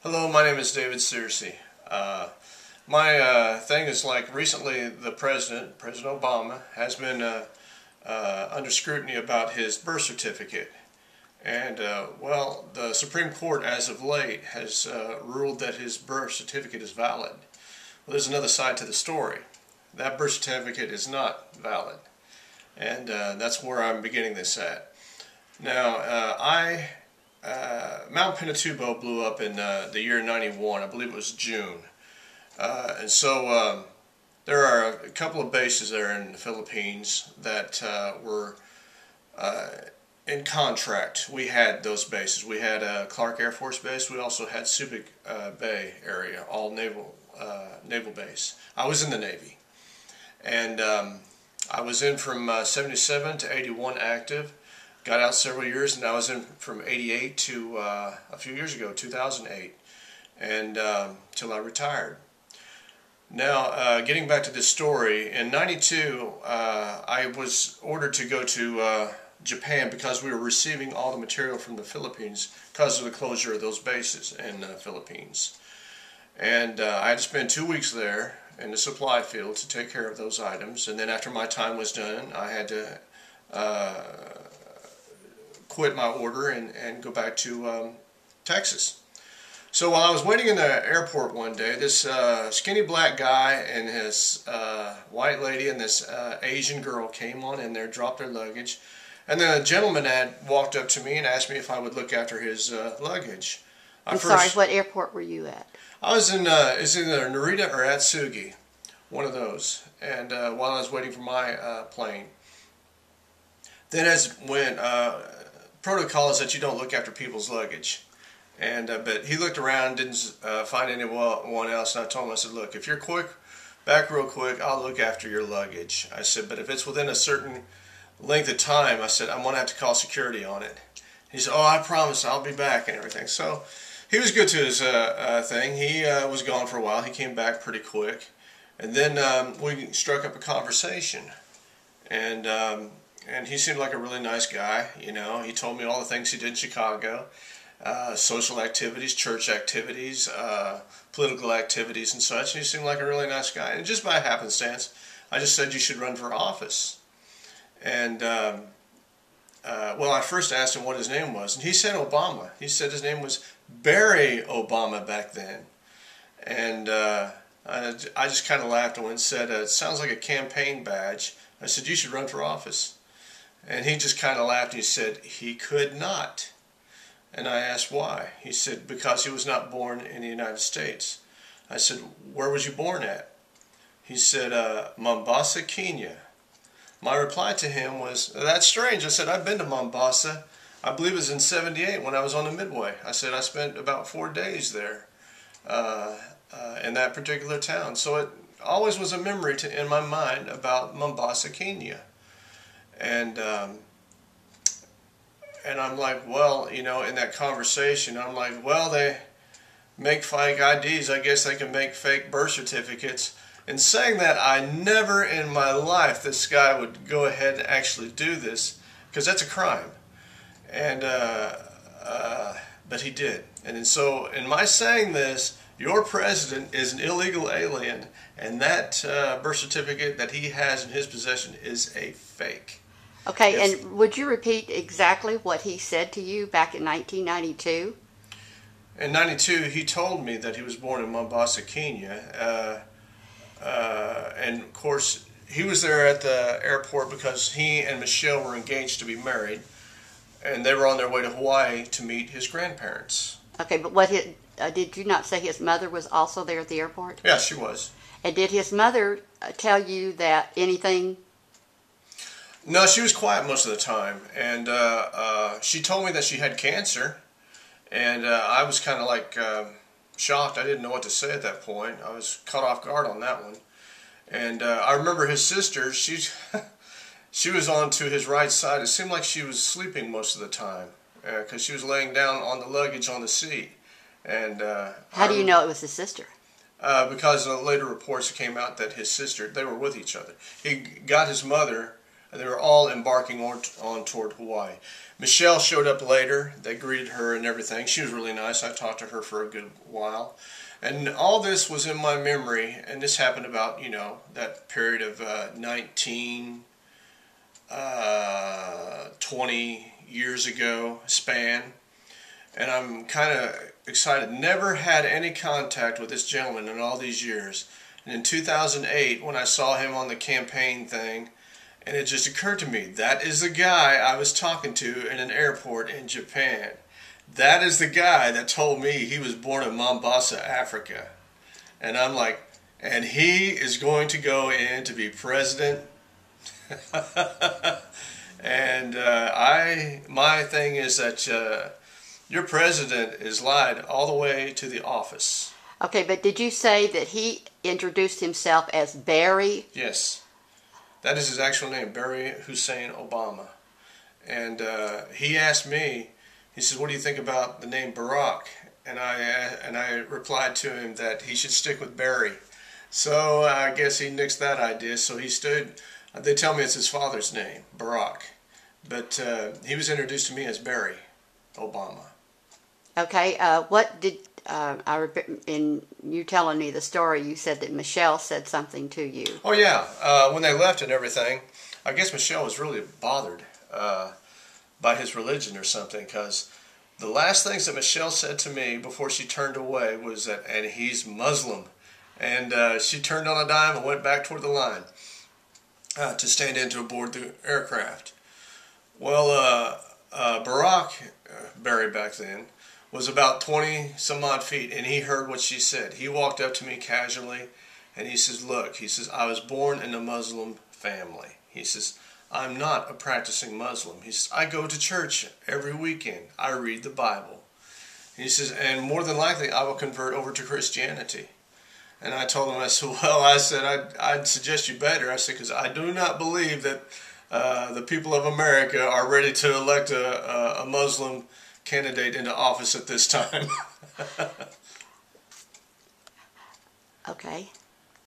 Hello, my name is VID00036. My thing is, like, recently the President Obama, has been under scrutiny about his birth certificate. And, well, the Supreme Court, as of late, has ruled that his birth certificate is valid. Well, there's another side to the story. That birth certificate is not valid. And that's where I'm beginning this at. Now, Mount Pinatubo blew up in the year 91, I believe it was June. And so there are a couple of bases there in the Philippines that were in contract. We had those bases. We had Clark Air Force Base. We also had Subic Bay area, all naval base. I was in the Navy. And I was in from 77 to 81 active. Got out several years, and I was in from 88 to a few years ago, 2008, and till I retired. Now, getting back to this story, in 92, I was ordered to go to Japan because we were receiving all the material from the Philippines because of the closure of those bases in the Philippines. And I had to spend 2 weeks there in the supply field to take care of those items, and then after my time was done, I had to quit my order and go back to Texas. So while I was waiting in the airport one day, this skinny black guy and his white lady and this Asian girl came on in there, dropped their luggage, and then a gentleman had walked up to me and asked me if I would look after his luggage. I'm sorry, what airport were you at? I was in it's either Narita or Atsugi, one of those, and while I was waiting for my plane. Then when protocol is that you don't look after people's luggage, and but he looked around, didn't find anyone else, and I told him, I said, look, if you're quick, back real quick, I'll look after your luggage. I said, but if it's within a certain length of time, I said, I'm going to have to call security on it. He said, oh, I promise, I'll be back and everything. So he was good to his thing. He was gone for a while. He came back pretty quick, and then we struck up a conversation, and he seemed like a really nice guy. You know, he told me all the things he did in Chicago, social activities, church activities, political activities and such. And he seemed like a really nice guy. And just by happenstance, I just said, you should run for office. And, well, I first asked him what his name was, and he said Obama. He said his name was Barry Obama back then. And I just kind of laughed and said, it sounds like a campaign badge. I said, you should run for office. And he just kind of laughed and he said, he could not. And I asked why. He said, because he was not born in the United States. I said, where was you born at? He said, Mombasa, Kenya. My reply to him was, that's strange. I said, I've been to Mombasa. I believe it was in '78 when I was on the Midway. I said, I spent about 4 days there in that particular town. So it always was a memory in my mind about Mombasa, Kenya. And I'm like, well, you know, in that conversation, I'm like, well, they make fake IDs. I guess they can make fake birth certificates. And saying that, I never in my life this guy would go ahead and actually do this, because that's a crime. And but he did. And so in my saying this, your president is an illegal alien, and that birth certificate that he has in his possession is a fake. Okay, yes. And would you repeat exactly what he said to you back in 1992? In 92, he told me that he was born in Mombasa, Kenya. And of course, he was there at the airport because he and Michelle were engaged to be married, and they were on their way to Hawaii to meet his grandparents. Okay, but did you not say his mother was also there at the airport? Yeah, she was. And did his mother tell you that anything? No, she was quiet most of the time, and she told me that she had cancer, and I was kind of like shocked. I didn't know what to say at that point. I was caught off guard on that one. And I remember his sister, she was on to his right side. It seemed like she was sleeping most of the time because she was laying down on the luggage on the seat. And how do you know it was his sister? Because later reports came out that his sister, they were with each other. He got his mother and they were all embarking on toward Hawaii. Michelle showed up later. They greeted her and everything. She was really nice. I talked to her for a good while. And all this was in my memory, and this happened about, that period of 20 years ago span. And I'm kind of excited. Never had any contact with this gentleman in all these years. And in 2008, when I saw him on the campaign thing, and it just occurred to me, that is the guy I was talking to in an airport in Japan. That is the guy that told me he was born in Mombasa, Africa. And I'm like, and he is going to go in to be president? And my thing is that your president is lied all the way to the office. Okay, but did you say that he introduced himself as Barry? Yes. That is his actual name, Barry Hussein Obama. And he asked me, he says, what do you think about the name Barack? And I replied to him that he should stick with Barry. So I guess he nixed that idea. So he stood, they tell me it's his father's name, Barack. But he was introduced to me as Barry Obama. Okay, what did, in you telling me the story, you said that Michelle said something to you. Oh yeah, when they left and everything, I guess Michelle was really bothered by his religion or something, because the last things that Michelle said to me before she turned away was that, and he's Muslim. And she turned on a dime and went back toward the line to stand in to aboard the aircraft. Well, Barack, Barry back then, was about 20 some odd feet, and he heard what she said. He walked up to me casually, and he says, look, he says, I was born in a Muslim family. He says, I'm not a practicing Muslim. He says, I go to church every weekend. I read the Bible. He says, and more than likely I will convert over to Christianity. And I told him, I said, well, I said, I'd suggest you better. I said, because I do not believe that the people of America are ready to elect a Muslim candidate into office at this time. Okay.